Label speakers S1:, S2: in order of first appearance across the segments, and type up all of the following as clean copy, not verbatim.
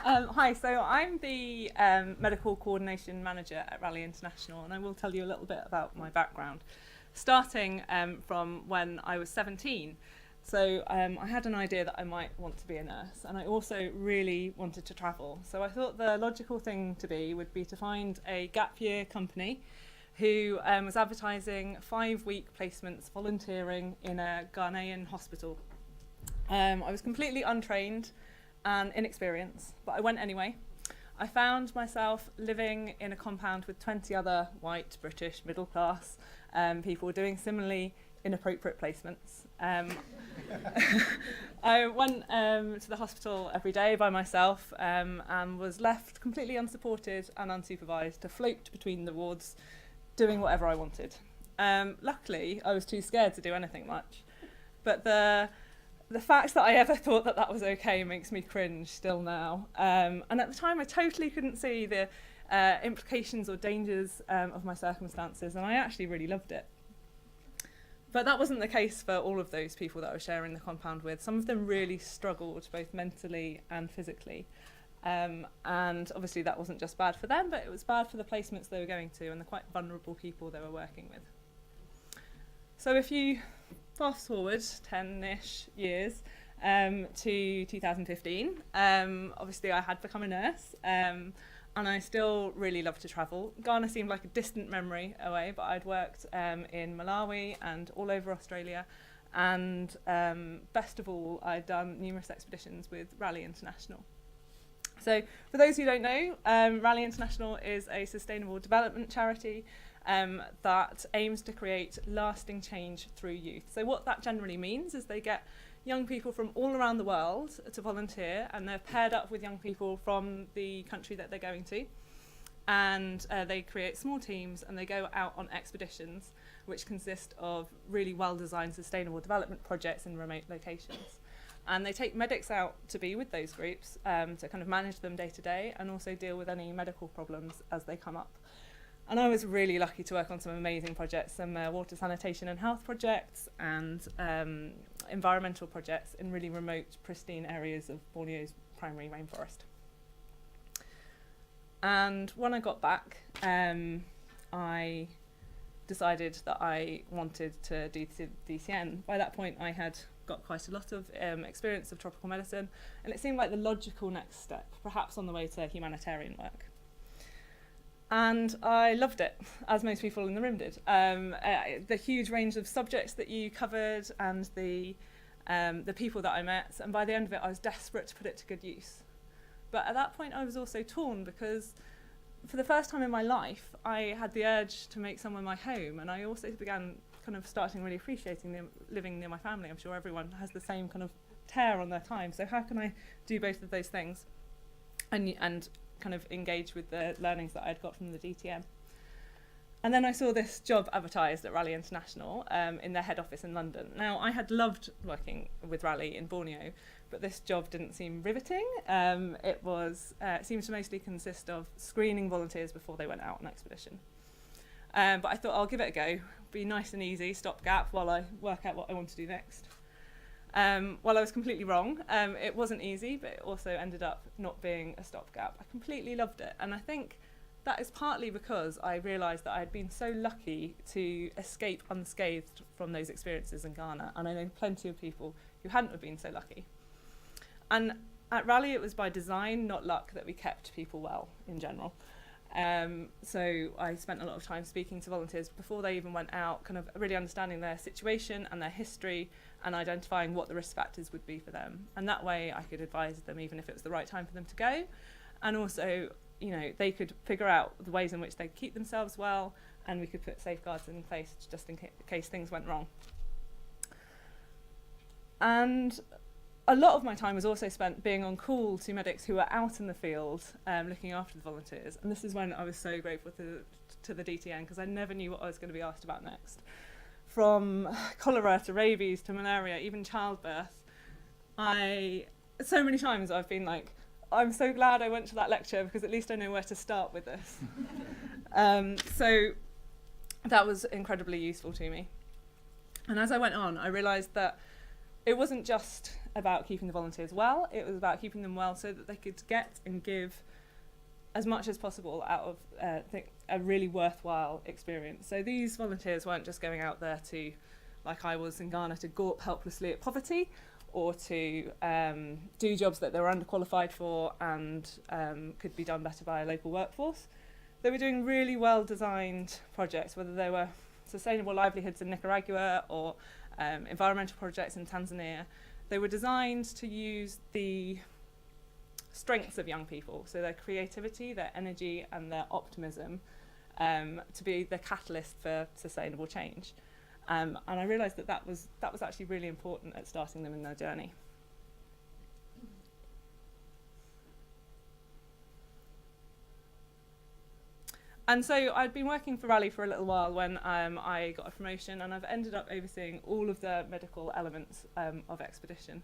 S1: Hi, so I'm the Medical Coordination Manager at Raleigh International, and I will tell you a little bit about my background, starting from when I was 17. So I had an idea that I might want to be a nurse, and I also really wanted to travel. So I thought the logical thing to be would be to find a gap year company who was advertising 5-week placements volunteering in a Ghanaian hospital. I was completely untrained and inexperienced, but I went anyway. I found myself living in a compound with 20 other white, British, middle class people doing similarly inappropriate placements. I went to the hospital every day by myself and was left completely unsupported and unsupervised to float between the wards doing whatever I wanted. Luckily, I was too scared to do anything much, but the fact that I ever thought that that was okay makes me cringe still now. And at the time, I totally couldn't see the implications or dangers of my circumstances, and I actually really loved it. But that wasn't the case for all of those people that I was sharing the compound with. Some of them really struggled, both mentally and physically. And obviously that wasn't just bad for them, but it was bad for the placements they were going to and the quite vulnerable people they were working with. So if you fast forward 10-ish years to 2015, obviously I had become a nurse, and I still really loved to travel. Ghana seemed like a distant memory away, but I'd worked in Malawi and all over Australia, and best of all, I'd done numerous expeditions with Raleigh International. So for those who don't know, Raleigh International is a sustainable development charity that aims to create lasting change through youth. So what that generally means is they get young people from all around the world to volunteer, and they're paired up with young people from the country that they're going to, and they create small teams and they go out on expeditions which consist of really well-designed sustainable development projects in remote locations. And they take medics out to be with those groups to kind of manage them day to day and also deal with any medical problems as they come up. And I was really lucky to work on some amazing projects, some water sanitation and health projects and environmental projects in really remote, pristine areas of Borneo's primary rainforest. And when I got back, I decided that I wanted to do DCN. By that point, I had got quite a lot of experience of tropical medicine, and it seemed like the logical next step, perhaps on the way to humanitarian work. And I loved it, as most people in the room did. The huge range of subjects that you covered and the people that I met, and by the end of it, I was desperate to put it to good use. But at that point, I was also torn because for the first time in my life, I had the urge to make somewhere my home, and I also began kind of starting really appreciating living near my family. I'm sure everyone has the same kind of tear on their time. So how can I do both of those things and kind of engage with the learnings that I'd got from the DTM? And then I saw this job advertised at Raleigh International in their head office in London. Now, I had loved working with Raleigh in Borneo, but this job didn't seem riveting. It seemed to mostly consist of screening volunteers before they went out on expedition. But I thought I'll give it a go, be nice and easy, stopgap while I work out what I want to do next. Well, I was completely wrong. It wasn't easy, but it also ended up not being a stopgap. I completely loved it, and I think that is partly because I realised that I had been so lucky to escape unscathed from those experiences in Ghana, and I know plenty of people who hadn't have been so lucky. And at Raleigh, it was by design, not luck, that we kept people well in general. So I spent a lot of time speaking to volunteers before they even went out, kind of really understanding their situation and their history and identifying what the risk factors would be for them. And that way I could advise them even if it was the right time for them to go. And also, you know, they could figure out the ways in which they keep themselves well, and we could put safeguards in place just in case things went wrong. And a lot of my time was also spent being on call to medics who were out in the field looking after the volunteers. And this is when I was so grateful to the DTN, because I never knew what I was going to be asked about next. From cholera to rabies to malaria, even childbirth. So many times I've been like, I'm so glad I went to that lecture because at least I know where to start with this. So that was incredibly useful to me. And as I went on, I realised that it wasn't just about keeping the volunteers well. It was about keeping them well so that they could get and give as much as possible out of a really worthwhile experience. So these volunteers weren't just going out there to, like I was in Ghana, to gawp helplessly at poverty, or to do jobs that they were underqualified for and could be done better by a local workforce. They were doing really well-designed projects, whether they were sustainable livelihoods in Nicaragua or environmental projects in Tanzania. They were designed to use the strengths of young people, so their creativity, their energy and their optimism, to be the catalyst for sustainable change. And I realised that was actually really important at starting them in their journey. And so I'd been working for Rally for a little while when I got a promotion, and I've ended up overseeing all of the medical elements of Expedition.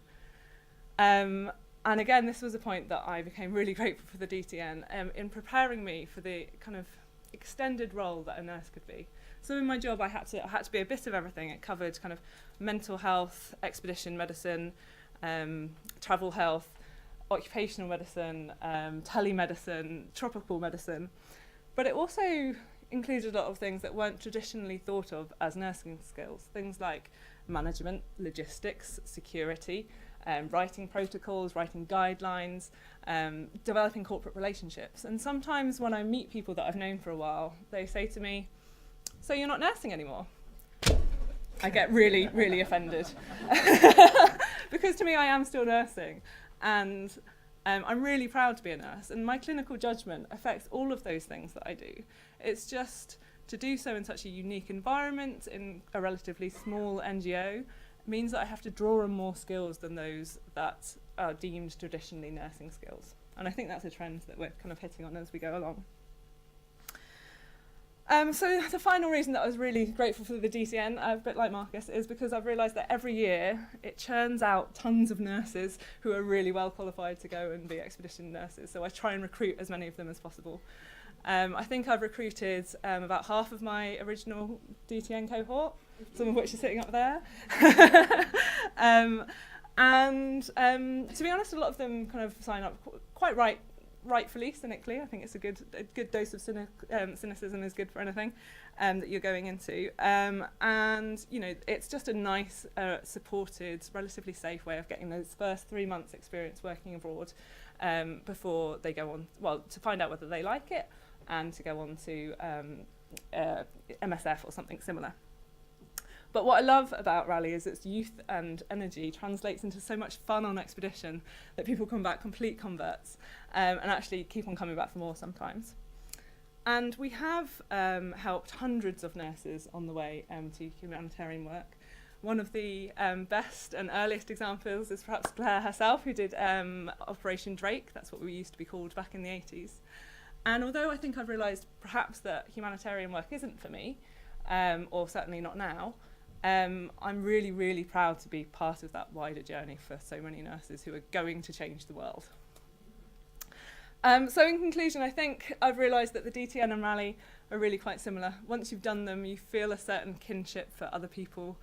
S1: And again, this was a point that I became really grateful for the DTN in preparing me for the kind of extended role that a nurse could be. So in my job, I had to be a bit of everything. It covered kind of mental health, expedition medicine, travel health, occupational medicine, telemedicine, tropical medicine. But it also included a lot of things that weren't traditionally thought of as nursing skills. Things like management, logistics, security, writing protocols, writing guidelines, developing corporate relationships. And sometimes when I meet people that I've known for a while, they say to me, "So you're not nursing anymore?" I get really, really offended. Because to me, I am still nursing. And I'm really proud to be a nurse. And my clinical judgment affects all of those things that I do. It's just to do so in such a unique environment, in a relatively small NGO, means that I have to draw on more skills than those that are deemed traditionally nursing skills. And I think that's a trend that we're kind of hitting on as we go along. So the final reason that I was really grateful for the DTN, a bit like Marcus, is because I've realised that every year it churns out tons of nurses who are really well qualified to go and be expedition nurses. So I try and recruit as many of them as possible. I think I've recruited about half of my original DTN cohort, some of which are sitting up there. To be honest, a lot of them kind of sign up quite rightfully, cynically. I think it's a good dose of cynicism is good for anything that you're going into. And you know, it's just a nice, supported, relatively safe way of getting those first 3 months experience working abroad before they go on, well, to find out whether they like it and to go on to MSF or something similar. But what I love about Rally is its youth and energy translates into so much fun on expedition that people come back complete converts and actually keep on coming back for more sometimes. And we have helped hundreds of nurses on the way to humanitarian work. One of the best and earliest examples is perhaps Claire herself, who did Operation Drake. That's what we used to be called back in the 80s. And although I think I've realised perhaps that humanitarian work isn't for me, or certainly not now, I'm really, really proud to be part of that wider journey for so many nurses who are going to change the world. So in conclusion, I think I've realised that the DTN and Rally are really quite similar. Once you've done them, you feel a certain kinship for other people,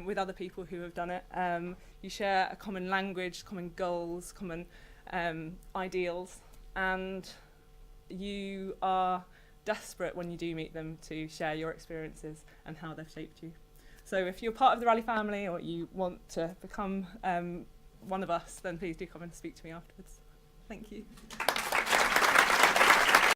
S1: with other people who have done it. You share a common language, common goals, common ideals, and you are desperate when you do meet them to share your experiences and how they've shaped you. So if you're part of the Rally family or you want to become one of us, then please do come and speak to me afterwards. Thank you.